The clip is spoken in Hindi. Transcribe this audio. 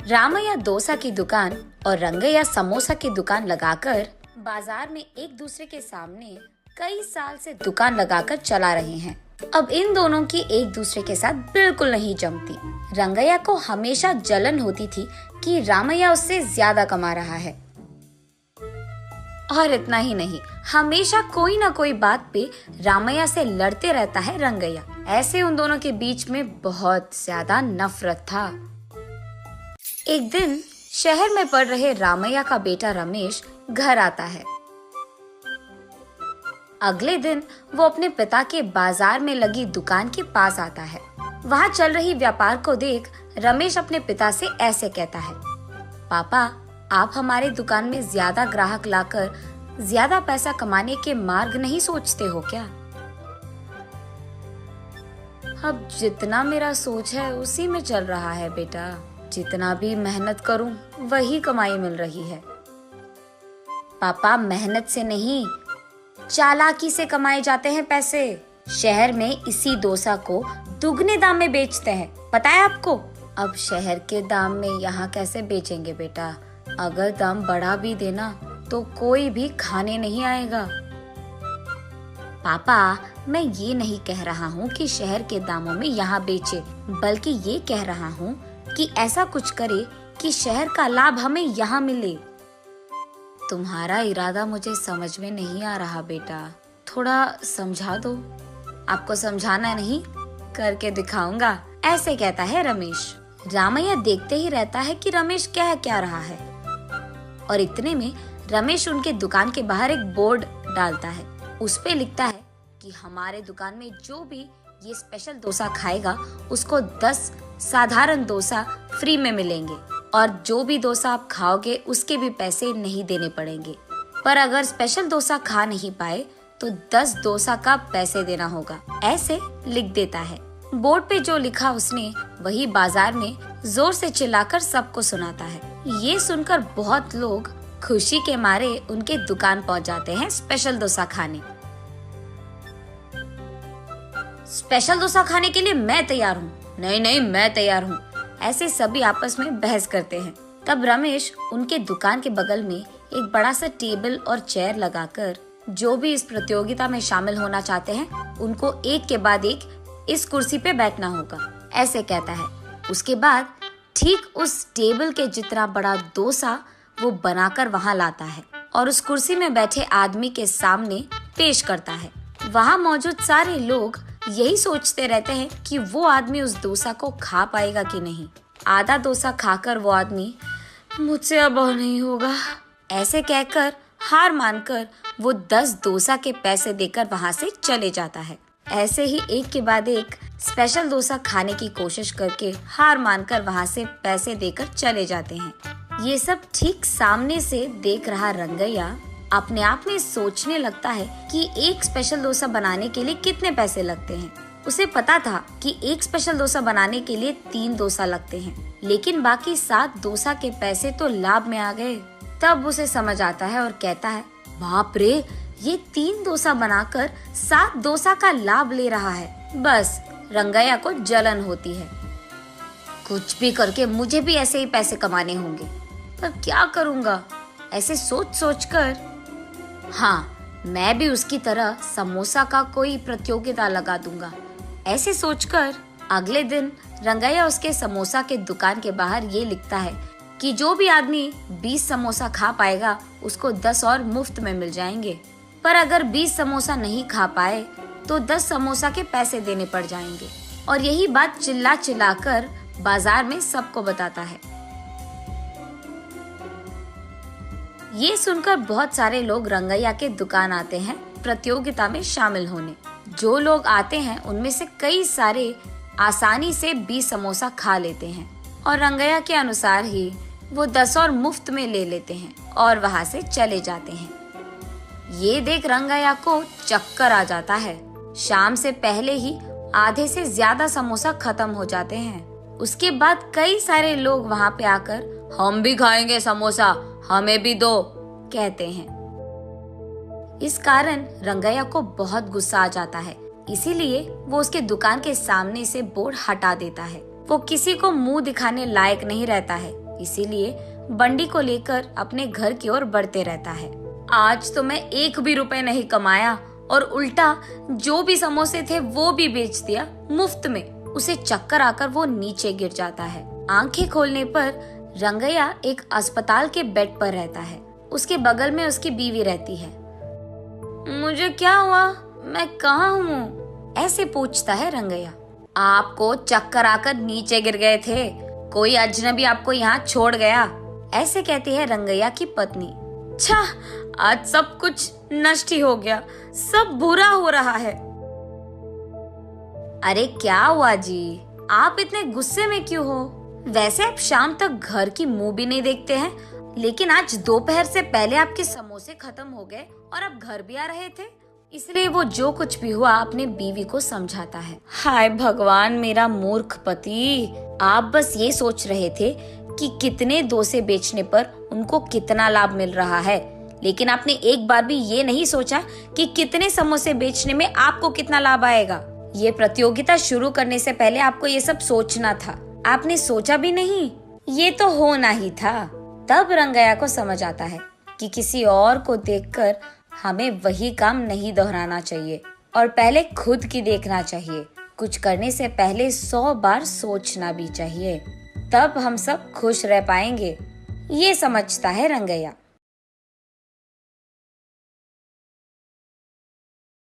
रामैया डोसा की दुकान और रंगैया समोसा की दुकान लगाकर बाजार में एक दूसरे के सामने कई साल से दुकान लगाकर चला रहे हैं। अब इन दोनों की एक दूसरे के साथ बिल्कुल नहीं जमती। रंगैया को हमेशा जलन होती थी कि रामैया उससे ज्यादा कमा रहा है। और इतना ही नहीं, हमेशा कोई ना कोई बात पे रामैया से लड़ते रहता है रंगैया। ऐसे उन दोनों के बीच में बहुत ज्यादा नफरत था। एक दिन शहर में पढ़ रहे रामैया का बेटा रमेश घर आता है। अगले दिन वो अपने पिता के बाजार में लगी दुकान के पास आता है। वहाँ चल रही व्यापार को देख रमेश अपने पिता से ऐसे कहता है, पापा, आप हमारे दुकान में ज्यादा ग्राहक लाकर ज्यादा पैसा कमाने के मार्ग नहीं सोचते हो क्या? अब जितना मेरा सोच है उसी में चल रहा है बेटा। जितना भी मेहनत करूं वही कमाई मिल रही है। पापा, मेहनत से नहीं, चालाकी से कमाए जाते हैं पैसे। शहर में इसी डोसा को दुगने दाम में बेचते हैं, पता है आपको? अब शहर के दाम में यहाँ कैसे बेचेंगे बेटा? अगर दाम बढ़ा भी देना तो कोई भी खाने नहीं आएगा। पापा, मैं ये नहीं कह रहा हूँ कि शहर के दामों में यहाँ बेचे, बल्कि ये कह रहा हूँ कि ऐसा कुछ करे कि शहर का लाभ हमें यहाँ मिले। तुम्हारा इरादा मुझे समझ में नहीं आ रहा बेटा, थोड़ा समझा दो। आपको समझाना नहीं, करके दिखाऊंगा, ऐसे कहता है रमेश। रामैया देखते ही रहता है कि रमेश कह क्या रहा है। और इतने में रमेश उनके दुकान के बाहर एक बोर्ड डालता है। उस पे लिखता है कि हमारे दुकान में जो भी ये स्पेशल डोसा खाएगा उसको 10 साधारण डोसा फ्री में मिलेंगे, और जो भी डोसा आप खाओगे उसके भी पैसे नहीं देने पड़ेंगे। पर अगर स्पेशल डोसा खा नहीं पाए तो 10 डोसा का पैसे देना होगा, ऐसे लिख देता है। बोर्ड पे जो लिखा उसने वही बाजार में जोर से चिल्लाकर सबको सुनाता है। ये सुनकर बहुत लोग खुशी के मारे उनके दुकान पहुंच जाते हैं स्पेशल डोसा खाने। स्पेशल डोसा खाने के लिए मैं तैयार हूँ। नहीं नहीं, मैं तैयार हूँ। ऐसे सभी आपस में बहस करते हैं। तब रमेश उनके दुकान के बगल में एक बड़ा सा टेबल और चेयर लगाकर जो भी इस प्रतियोगिता में शामिल होना चाहते हैं उनको एक के बाद एक इस कुर्सी पे बैठना होगा, ऐसे कहता है। उसके बाद ठीक उस टेबल के जितना बड़ा डोसा वो बनाकर वहाँ लाता है और उस कुर्सी में बैठे आदमी के सामने पेश करता है। वहाँ मौजूद सारे लोग यही सोचते रहते हैं कि वो आदमी उस डोसा को खा पाएगा कि नहीं। आधा डोसा खाकर वो आदमी, मुझसे अब नहीं होगा, ऐसे कहकर हार मानकर वो 10 डोसा के पैसे देकर वहाँ से चले जाता है। ऐसे ही एक के बाद एक स्पेशल डोसा खाने की कोशिश करके हार मानकर वहाँ से पैसे देकर चले जाते हैं। ये सब ठीक सामने से देख रहा रंगैया अपने आप में सोचने लगता है कि एक स्पेशल डोसा बनाने के लिए कितने पैसे लगते हैं। उसे पता था कि एक स्पेशल डोसा बनाने के लिए 3 डोसा लगते हैं, लेकिन बाकी 7 डोसा के पैसे तो लाभ में आ गए। तब उसे समझ आता है और कहता है, बाप रे, ये 3 डोसा बनाकर 7 डोसा का लाभ ले रहा है। बस रंगैया को जलन होती है। कुछ भी करके मुझे भी ऐसे ही पैसे कमाने होंगे, पर क्या करूँगा? ऐसे सोच सोच कर, हाँ, मैं भी उसकी तरह समोसा का कोई प्रतियोगिता लगा दूंगा, ऐसे सोचकर अगले दिन रंगैया उसके समोसा के दुकान के बाहर ये लिखता है कि जो भी आदमी 20 समोसा खा पाएगा उसको 10 और मुफ्त में मिल जाएंगे। पर अगर 20 समोसा नहीं खा पाए तो 10 समोसा के पैसे देने पड़ जाएंगे। और यही बात चिल्ला चिल्ला कर बाजार में सबको बताता है। ये सुनकर बहुत सारे लोग रंगैया के दुकान आते हैं प्रतियोगिता में शामिल होने। जो लोग आते हैं उनमें से कई सारे आसानी से 20 समोसा खा लेते हैं और रंगैया के अनुसार ही वो 10 और मुफ्त में ले लेते हैं और वहाँ से चले जाते हैं। ये देख रंगैया को चक्कर आ जाता है। शाम से पहले ही आधे से ज्यादा समोसा खत्म हो जाते हैं। उसके बाद कई सारे लोग वहाँ पे आकर, हम भी खाएंगे समोसा, हमें भी दो, कहते हैं। इस कारण रंगैया को बहुत गुस्सा आ जाता है, इसीलिए वो उसके दुकान के सामने से बोर्ड हटा देता है। वो किसी को मुंह दिखाने लायक नहीं रहता है, इसीलिए बंडी को लेकर अपने घर की ओर बढ़ते रहता है। आज तो मैं 1 भी रुपए नहीं कमाया और उल्टा जो भी समोसे थे वो भी बेच दिया मुफ्त में। उसे चक्कर आकर वो नीचे गिर जाता है। आंखें खोलने पर रंगैया एक अस्पताल के बेड पर रहता है। उसके बगल में उसकी बीवी रहती है। मुझे क्या हुआ? मैं कहाँ हूँ? ऐसे पूछता है रंगैया। आपको चक्कर आकर नीचे गिर गए थे, कोई अजनबी आपको यहाँ छोड़ गया, ऐसे कहती है रंगैया की पत्नी। छा, आज सब कुछ नष्ट ही हो गया, सब बुरा हो रहा है। अरे क्या हुआ जी, आप इतने गुस्से में क्यों हो? वैसे आप शाम तक घर की मुंह भी नहीं देखते हैं, लेकिन आज दोपहर से पहले आपके समोसे खत्म हो गए और आप घर भी आ रहे थे। इसलिए वो जो कुछ भी हुआ अपने बीवी को समझाता है। हाय भगवान, मेरा मूर्ख पति, आप बस ये सोच रहे थे कि कितने डोसे बेचने पर उनको कितना लाभ मिल रहा है, लेकिन आपने एक बार भी ये नहीं सोचा कि कितने समोसे बेचने में आपको कितना लाभ आएगा। ये प्रतियोगिता शुरू करने से पहले आपको ये सब सोचना था, आपने सोचा भी नहीं, ये तो होना ही था। तब रंगैया को समझ आता है कि किसी और को देखकर हमें वही काम नहीं दोहराना चाहिए और पहले खुद की देखना चाहिए। कुछ करने से पहले 100 बार सोचना भी चाहिए, तब हम सब खुश रह पाएंगे। ये समझता है रंगैया।